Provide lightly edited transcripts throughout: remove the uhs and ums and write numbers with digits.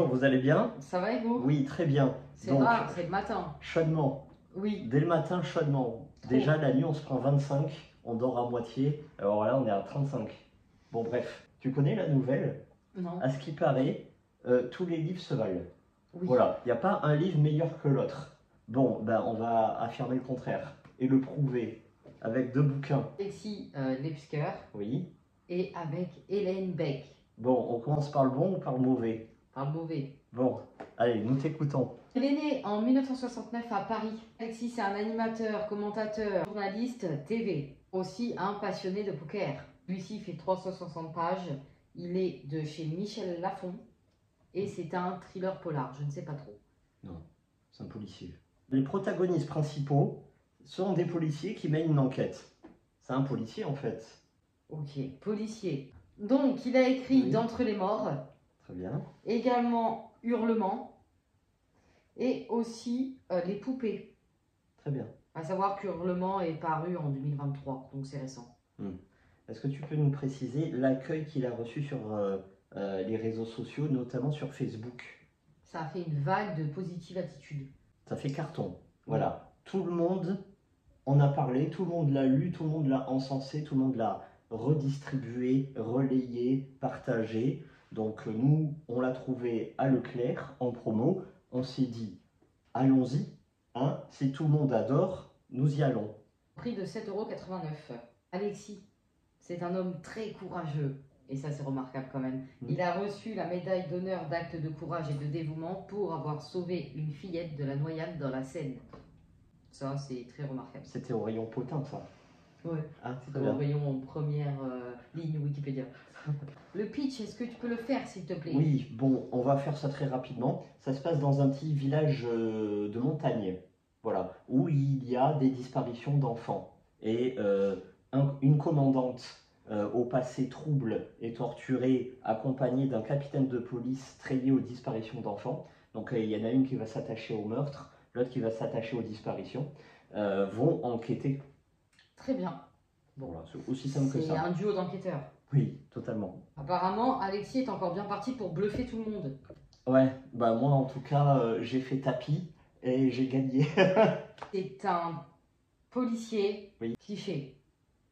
vous allez bien? Ça va et vous? Oui, très bien. C'est rare, c'est le matin. Chaudement. Oui. Dès le matin, chaudement. Trop. Déjà, la nuit, on se prend 25, on dort à moitié. Alors là, on est à 35. Bon, bref. Tu connais la nouvelle? Non. À ce qui paraît, tous les livres se valent. Oui. Voilà, il n'y a pas un livre meilleur que l'autre. Bon, ben, on va affirmer le contraire et le prouver avec 2 bouquins. Alexis Lepsker. Oui. Et avec Hélène Beck. Bon, on commence par le bon ou par le mauvais? Par le mauvais. Bon, allez, nous t'écoutons. Il est né en 1969 à Paris. Alexis est un animateur, commentateur, journaliste TV. Aussi un passionné de poker. Celui-ci fait 360 pages. Il est de chez Michel Lafon. Et c'est un thriller polar, je ne sais pas trop. Non, c'est un policier. Les protagonistes principaux sont des policiers qui mènent une enquête. C'est un policier en fait. Ok, policier. Donc, il a écrit Oui. D'entre les morts. Très bien. Également Hurlement. Et aussi Les poupées. Très bien. À savoir qu'Hurlement est paru en 2023, donc c'est récent. Est-ce que tu peux nous préciser l'accueil qu'il a reçu sur les réseaux sociaux, notamment sur Facebook? Ça a fait une vague de positive attitude. Ça fait carton. Voilà. Tout le monde en a parlé, tout le monde l'a lu, tout le monde l'a encensé, tout le monde l'a redistribué, relayé, partagé. Donc nous, on l'a trouvé à Leclerc en promo. On s'est dit, allons-y. Hein, si tout le monde adore, nous y allons. Prix de 7,89 €. Alexis, c'est un homme très courageux. Et ça, c'est remarquable quand même. Il a reçu la médaille d'honneur d'acte de courage et de dévouement pour avoir sauvé une fillette de la noyade dans la Seine. Ça, c'est très remarquable. C'était au rayon potin, ça. Ouais, ah, c'était au rayon en première ligne Wikipédia. Le pitch, est-ce que tu peux le faire, s'il te plaît? Oui, bon, on va faire ça très rapidement. Ça se passe dans un petit village de montagne, voilà, où il y a des disparitions d'enfants. Et une commandante au passé trouble et torturée, accompagnée d'un capitaine de police très lié aux disparitions d'enfants. Donc il y en a une qui va s'attacher au meurtre, l'autre qui va s'attacher aux disparitions, vont enquêter. Très bien. Bon, voilà, c'est aussi simple que ça. C'est un duo d'enquêteurs. Oui, totalement. Apparemment, Alexis est encore bien parti pour bluffer tout le monde. Ouais, bah moi en tout cas, j'ai fait tapis et j'ai gagné. C'est un policier cliché.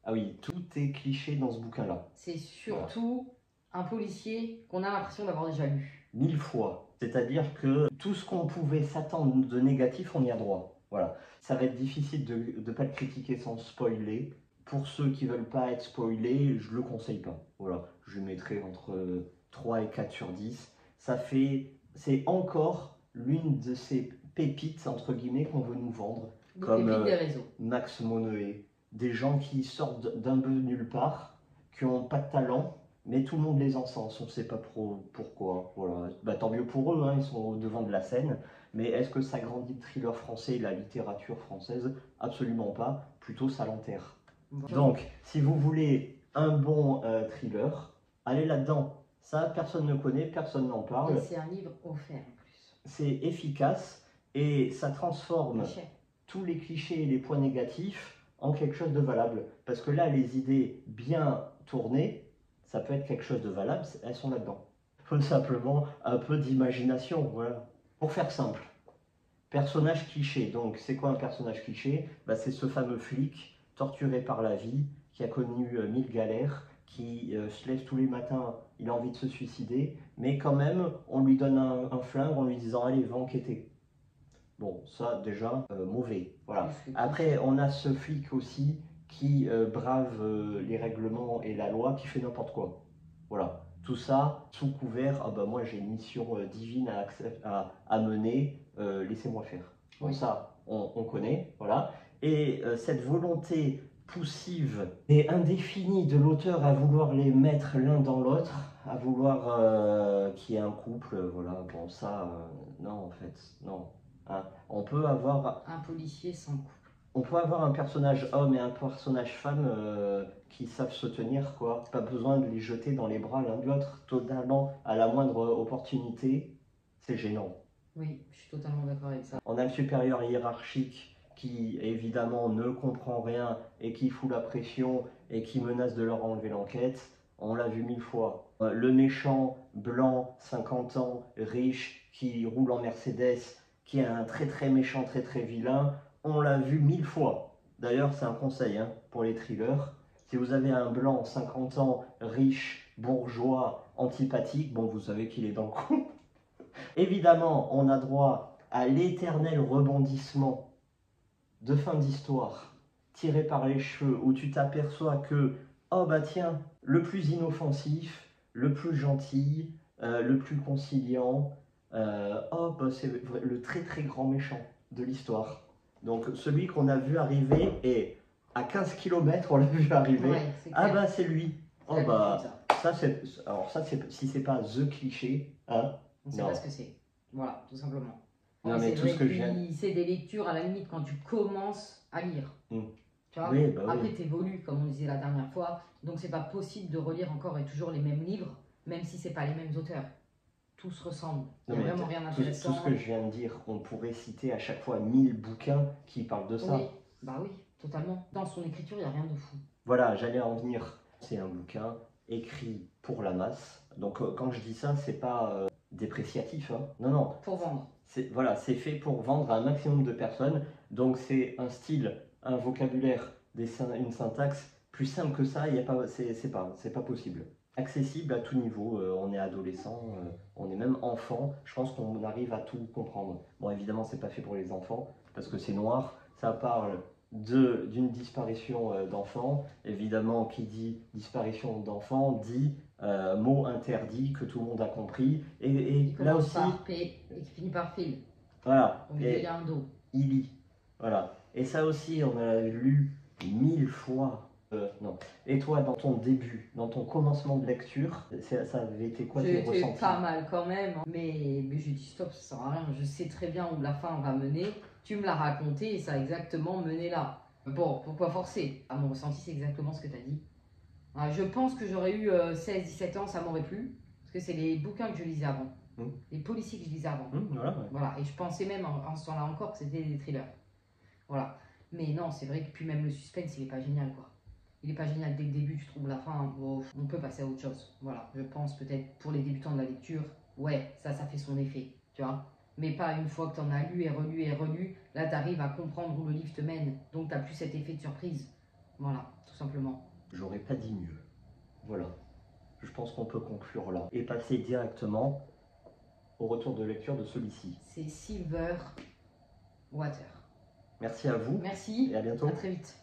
Ah oui, tout est cliché dans ce bouquin-là. C'est surtout un policier qu'on a l'impression d'avoir déjà lu. 1000 fois. C'est-à-dire que tout ce qu'on pouvait s'attendre de négatif, on y a droit. Voilà. Ça va être difficile de ne pas le critiquer sans spoiler. Pour ceux qui ne veulent pas être spoilés, je ne le conseille pas. Voilà. Je mettrai entre 3 et 4 sur 10. C'est encore l'une de ces pépites, entre guillemets, qu'on veut nous vendre. Des comme pépites des réseaux. Max Monnoé. Des gens qui sortent d'un peu nulle part, qui n'ont pas de talent, mais tout le monde les encense, on ne sait pas pourquoi. Voilà. Bah, tant mieux pour eux, hein, ils sont au devant de la scène. Mais est-ce que ça grandit le thriller français et la littérature française? Absolument pas, plutôt ça l'enterre. Donc, si vous voulez un bon thriller, allez là-dedans. Ça, personne ne connaît, personne n'en parle. Et c'est un livre offert en plus. C'est efficace et ça transforme tous les clichés et les points négatifs en quelque chose de valable. Parce que là, les idées bien tournées, ça peut être quelque chose de valable, elles sont là-dedans. Il faut simplement un peu d'imagination, voilà. Pour faire simple, personnage cliché. Donc, c'est quoi un personnage cliché? Bah, c'est ce fameux flic torturé par la vie, qui a connu 1000 galères, qui se lève tous les matins, il a envie de se suicider, mais quand même, on lui donne un flingue en lui disant « Allez, va enquêter ». Bon, ça déjà, mauvais. Voilà. Après, on a ce flic aussi qui brave les règlements et la loi, qui fait n'importe quoi. Voilà. Tout ça sous couvert, ah bah moi j'ai une mission divine à mener, laissez-moi faire. Bon, ça, on connaît, voilà. Et cette volonté poussive et indéfinie de l'auteur à vouloir les mettre l'un dans l'autre, à vouloir qu'il y ait un couple, voilà, bon ça, non en fait, non. Hein. On peut avoir un policier sans couple. On peut avoir un personnage homme et un personnage femme qui savent se tenir, quoi. Pas besoin de les jeter dans les bras l'un de l'autre, totalement, à la moindre opportunité. C'est gênant. Oui, je suis totalement d'accord avec ça. On a le supérieur hiérarchique qui, évidemment, ne comprend rien et qui fout la pression et qui menace de leur enlever l'enquête. On l'a vu 1000 fois. Le méchant blanc, 50 ans, riche, qui roule en Mercedes, qui est un très très méchant, très très vilain, on l'a vu 1000 fois. D'ailleurs, c'est un conseil hein, pour les thrillers. Si vous avez un blanc, 50 ans, riche, bourgeois, antipathique, bon, vous savez qu'il est dans le coup. Évidemment, on a droit à l'éternel rebondissement de fin d'histoire, tiré par les cheveux, où tu t'aperçois que, oh bah tiens, le plus inoffensif, le plus gentil, le plus conciliant, oh bah c'est le très très grand méchant de l'histoire. Donc celui qu'on a vu arriver, et à 15 km on l'a vu arriver, Ouais, ah bah c'est lui. Oh C'est bah, ça. alors ça c'est, si c'est pas the cliché, hein, On ne sait non. pas ce que c'est. Voilà, tout simplement. Non mais tout ce que je viens... C'est des lectures à la limite quand tu commences à lire. Tu vois, oui, bah après oui. t'évolues comme on disait la dernière fois, donc c'est pas possible de relire encore et toujours les mêmes livres, même si c'est pas les mêmes auteurs. Tous se ressemblent. Il n'y a vraiment rien d'intéressant. Tout ce que je viens de dire, on pourrait citer à chaque fois 1000 bouquins qui parlent de ça. Oui, bah oui, totalement. Dans son écriture, il n'y a rien de fou. Voilà, j'allais en venir. C'est un bouquin écrit pour la masse. Donc quand je dis ça, c'est pas dépréciatif. Hein. Non, non. Pour vendre. Voilà, c'est fait pour vendre à un maximum de personnes. Donc c'est un style, un vocabulaire, une syntaxe plus simple que ça. C'est pas possible. Accessible à tout niveau. On est adolescent, on est même enfant. Je pense qu'on arrive à tout comprendre. Bon, évidemment, c'est pas fait pour les enfants parce que c'est noir. Ça parle d'une disparition d'enfants. Évidemment, qui dit disparition d'enfants dit mot interdit que tout le monde a compris. Et là aussi. Par P et qui finit par fil. Voilà. Au milieu, il y a un dos. Il lit. Voilà. Et ça aussi, on a lu 1000 fois. Non. Et toi, dans ton début, dans ton commencement de lecture, ça avait été quoi tes ressentis? J'étais pas mal quand même, mais j'ai dit stop, ça sert à rien. Je sais très bien où la fin va mener. Tu me l'as raconté et ça a exactement mené là. Bon, pourquoi forcer? À mon ressenti, c'est exactement ce que tu as dit. Je pense que j'aurais eu 16-17 ans, ça m'aurait plu. Parce que c'est les bouquins que je lisais avant. Les policiers que je lisais avant. Voilà, ouais. Voilà. Et je pensais même en ce temps-là encore que c'était des thrillers. Voilà. Mais non, c'est vrai que puis même le suspense, il est pas génial quoi. Il est pas génial dès le début, tu trouves la fin, bon, on peut passer à autre chose. Voilà, je pense peut-être pour les débutants de la lecture, ouais, ça fait son effet, tu vois. Mais pas une fois que tu en as lu et relu, là tu arrives à comprendre où le livre te mène. Donc tu n'as plus cet effet de surprise. Voilà, tout simplement. J'aurais pas dit mieux. Voilà. Je pense qu'on peut conclure là. Et passer directement au retour de lecture de celui-ci. C'est Silver Water. Merci à vous. Merci. Et à bientôt. À très vite.